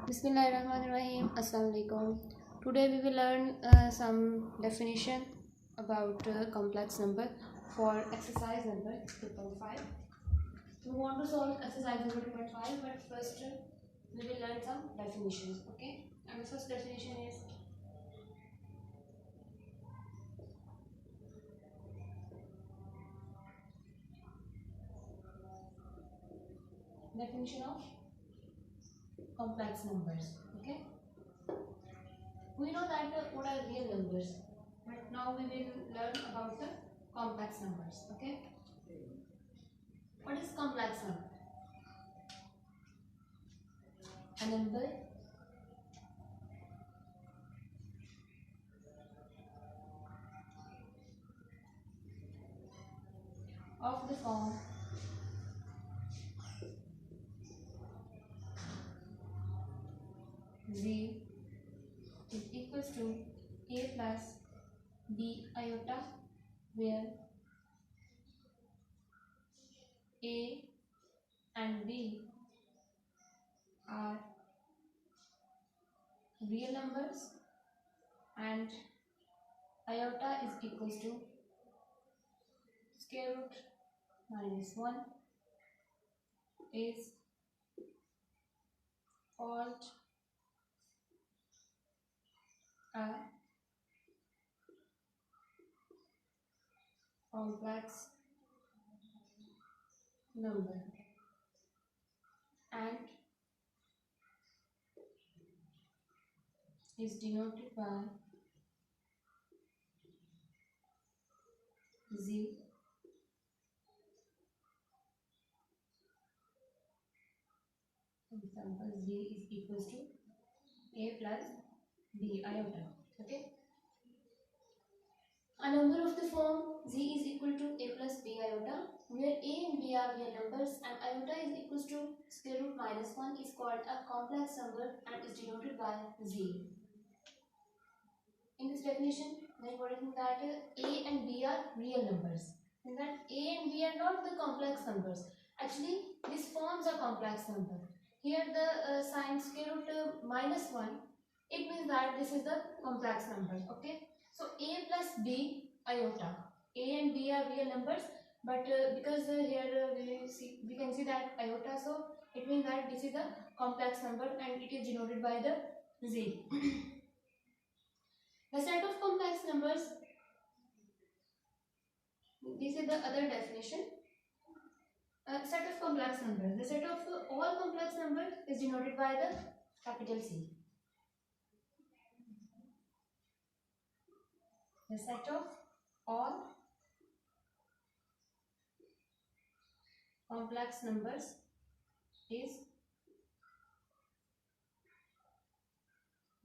Bismillahirrahmanirrahim. Assalamu alaikum. Today we will learn some definition about complex number for exercise number 2.5. We want to solve exercise number 2.5, but first we will learn some definitions. Okay. And the first definition is definition of complex numbers. Okay. We know that what are real numbers, but now we will learn about the complex numbers. Okay. What is complex number? A number of the form z is equals to a plus b iota, where a and b are real numbers and iota is equals to square root minus 1 is called a complex number and is denoted by z. Example, z is equals to a plus b iota. Okay. A number of the form z is equal to a plus b iota, where a and b are real numbers and iota is equals to square root minus 1 is called a complex number and is denoted by z. In this definition, we are writing that a and b are real numbers, and that a and b are not the complex numbers. Actually, this forms a complex number. Here the sign square root minus 1, it means that this is the complex number. Okay. So a plus b iota, a and b are real numbers, but because here we can see that iota, so it means that this is a complex number and it is denoted by the z. The set of complex numbers, this is the other definition. Set of complex numbers. The set of all complex numbers is denoted by the capital C. The set of all complex numbers is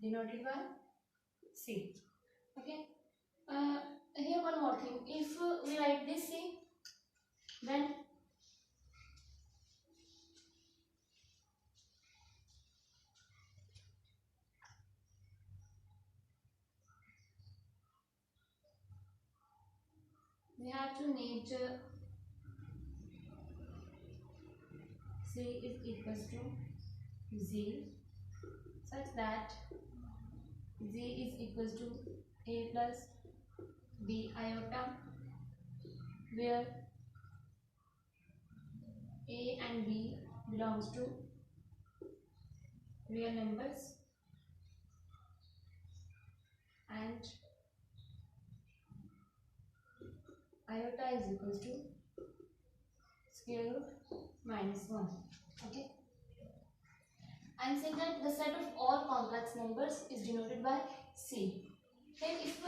denoted by C. Okay. Here one more thing. If we write this C, then we have to need C is equals to Z, such that Z is equals to a plus b iota, where a and b belongs to real numbers and iota is equals to square root minus 1. Okay. I am saying that the set of all complex numbers is denoted by C. Then if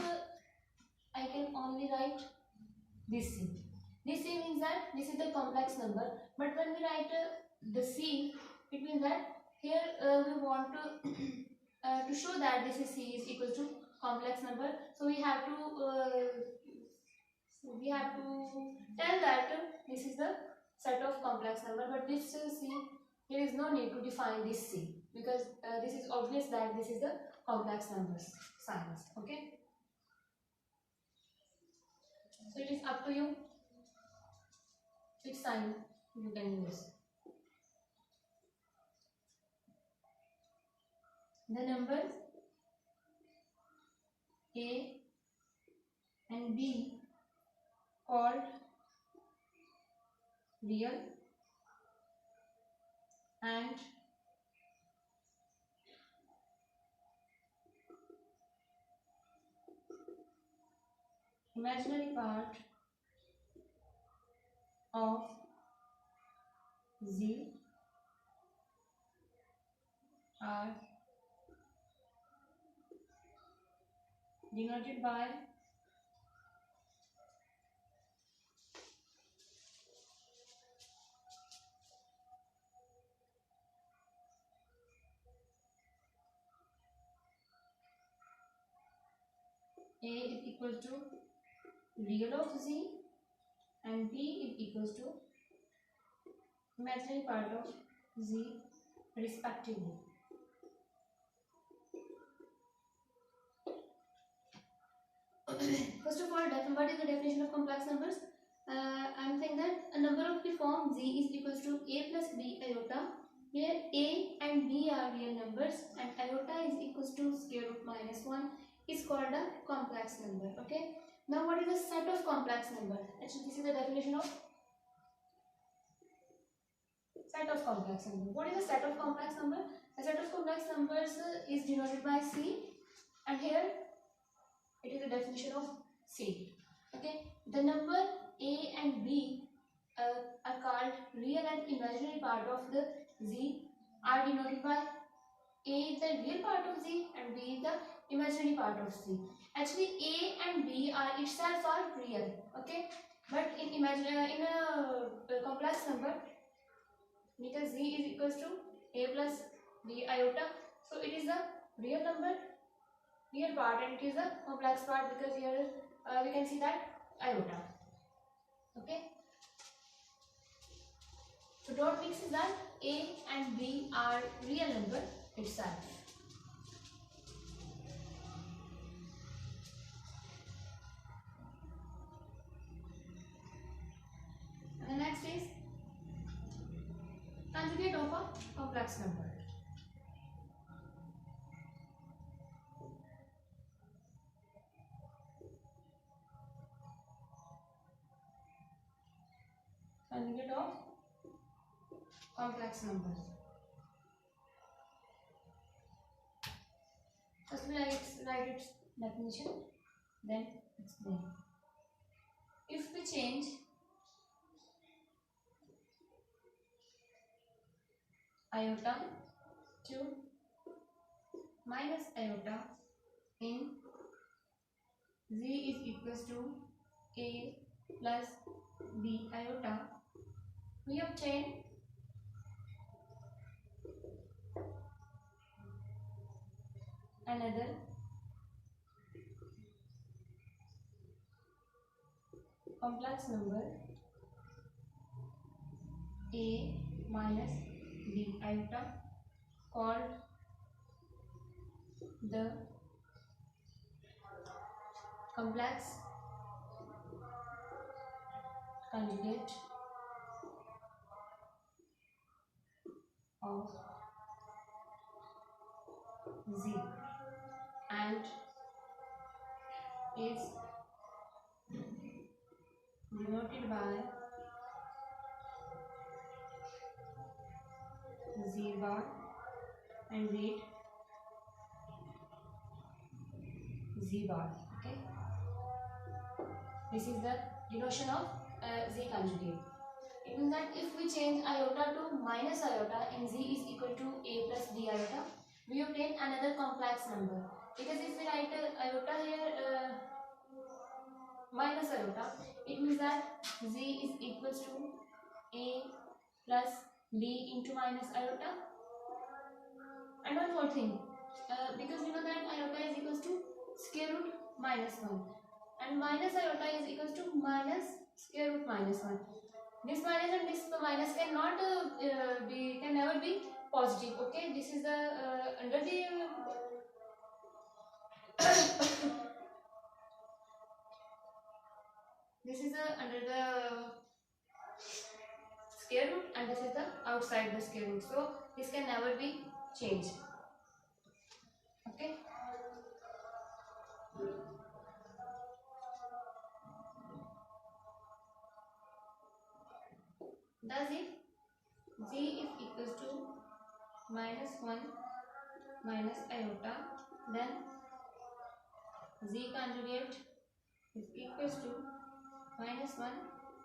I can only write this C. This C means that this is the complex number, but when we write the C, it means that here we want to show that this is C is equal to complex number. So we have to tell that this is the set of complex number, but this C, there is no need to define this C, because this is obvious that this is the complex numbers signs. Okay. So it is up to you which sign you can use. the numbers A and B called real and imaginary part of Z are denoted by A is equal to real of Z and B is equals to imaginary part of Z respectively. First of all, what is the definition of complex numbers? I'm saying that a number of the form Z is equals to A plus B iota, where A and B are real numbers and iota is equals to square root minus 1 is called a complex number. Okay. Now what is the set of complex number? Actually, this is the definition of set of complex number. What is a set of complex number? A set of complex numbers is denoted by C, and here it is the definition of C. Okay, the number A and B are called real and imaginary part of the Z, are denoted by A is the real part of Z and B is the imaginary part of Z. Actually, A and B are itself are real. Okay, but in a complex number, because Z is equals to A plus B iota, so it is a real number, real part, and it is a complex part because here we can see that iota. Okay, so don't mix that A and B are real number itself. And the next is conjugate of a complex number. Conjugate of complex numbers. First we write its definition, then explain. If we change iota to minus iota in Z is equals to A plus B iota, we obtain another complex number A minus B iota called the complex conjugate of Z and is denoted by Z bar and read Z bar. Okay, this is the denotation of Z conjugate. It means that if we change iota to minus iota and Z is equal to A plus B iota, we obtain another complex number. Because if we write iota here minus iota, it means that Z is equals to A plus B into minus iota. And one more thing, because we know that iota is equals to square root minus 1 and minus iota is equals to minus square root minus 1. This minus and this minus cannot can never be positive. Okay, this is the under the this is the under the square root and this is the outside the square root, so this can never be changed. Okay. Thus, if z is equals to -1 minus iota, then z conjugate is equals to -1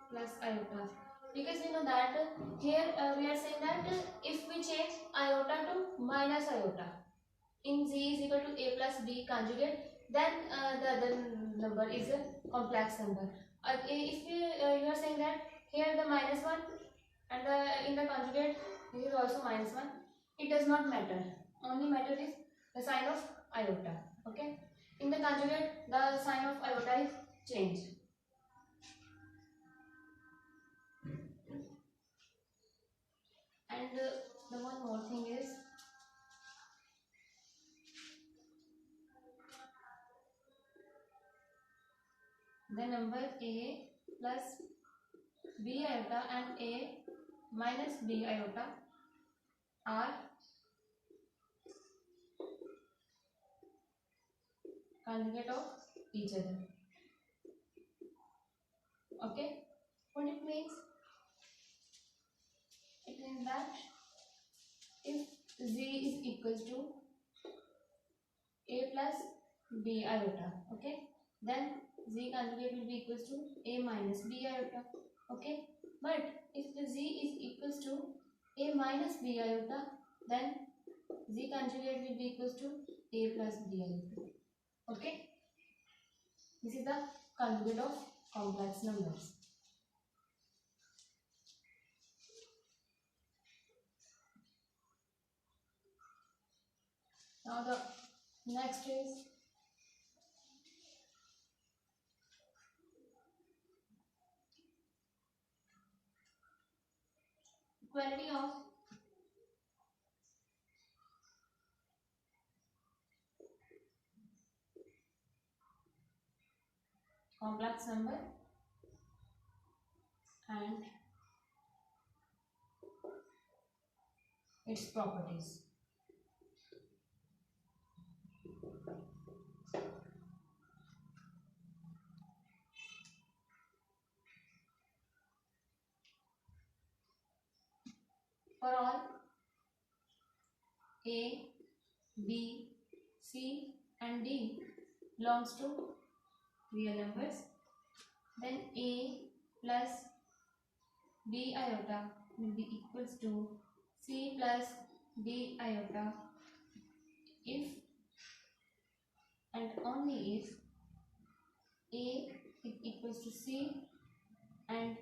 plus iota, because we know that here we are saying that if we change iota to minus iota in z is equal to a plus b conjugate, then the other number is a complex number. If you are saying that here the -1 and in the conjugate this is also -1, it does not matter. Only matter is the sign of iota. Okay, in the conjugate the sign of iota is changed. And the one more thing is the number a plus b iota and a minus b iota are conjugate of each other. Okay, what it means? It means that if z is equals to a plus b iota, okay, then z conjugate will be equals to a minus b iota. Okay, but if the z is equals to a minus b iota, then z conjugate will be equals to a plus b iota. Okay, this is the conjugate of complex numbers. Now the next is equality of complex number and its properties. For all a, b, c and d belongs to real numbers, then a plus b iota will be equals to c plus d iota if and only if a is equals to c and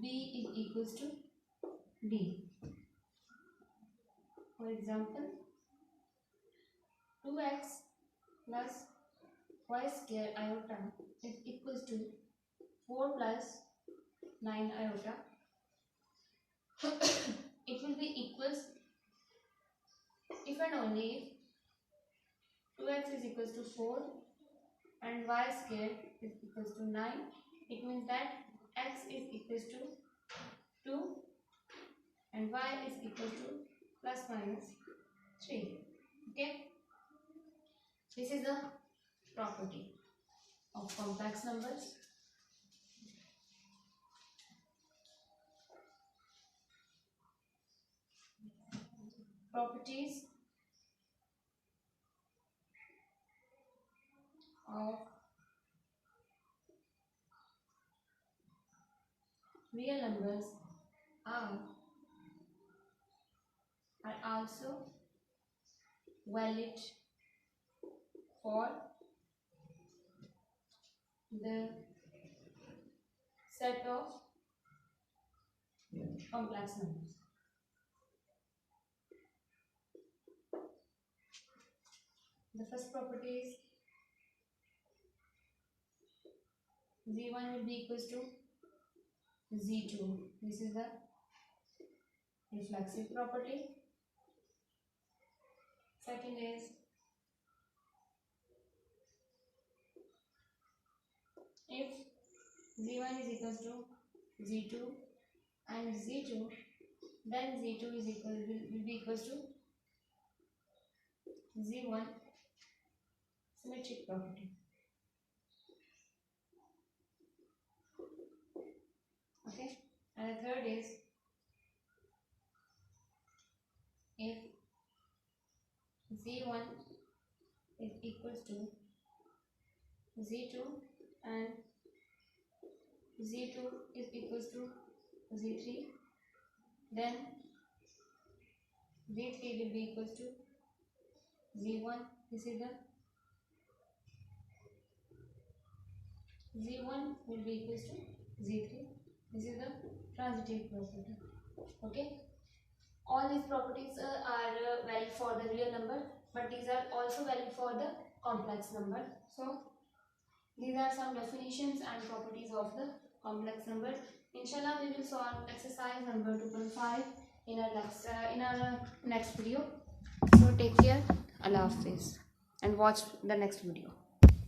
b is equals to d. For example, 2x plus y square iota is equals to 4 plus 9 iota. It will be equals if and only if 2x is equals to 4 and y square is equals to 9. It means that x is equals to 2 and y is equals to plus minus 3. Okay, this is the property of complex numbers. Properties of real numbers are also valid for the set of complex numbers. The first property is z1 will be equals to z2. This is the reflexive property. Second is if z1 is equals to z2 and z2, then z2 is will be equals to z1 symmetric property. Okay, and the third is if Z1 is equals to Z2 and Z2 is equals to Z3, then Z3 will be equals to Z1. This is the Z1 will be equals to Z3. This is the transitive property. Okay. All these properties are valid for the real number, but these are also valid for the complex number. So these are some definitions and properties of the complex number. Inshallah, we will solve exercise number 2.5 in our next video. So take care. Allah Hafiz, and watch the next video.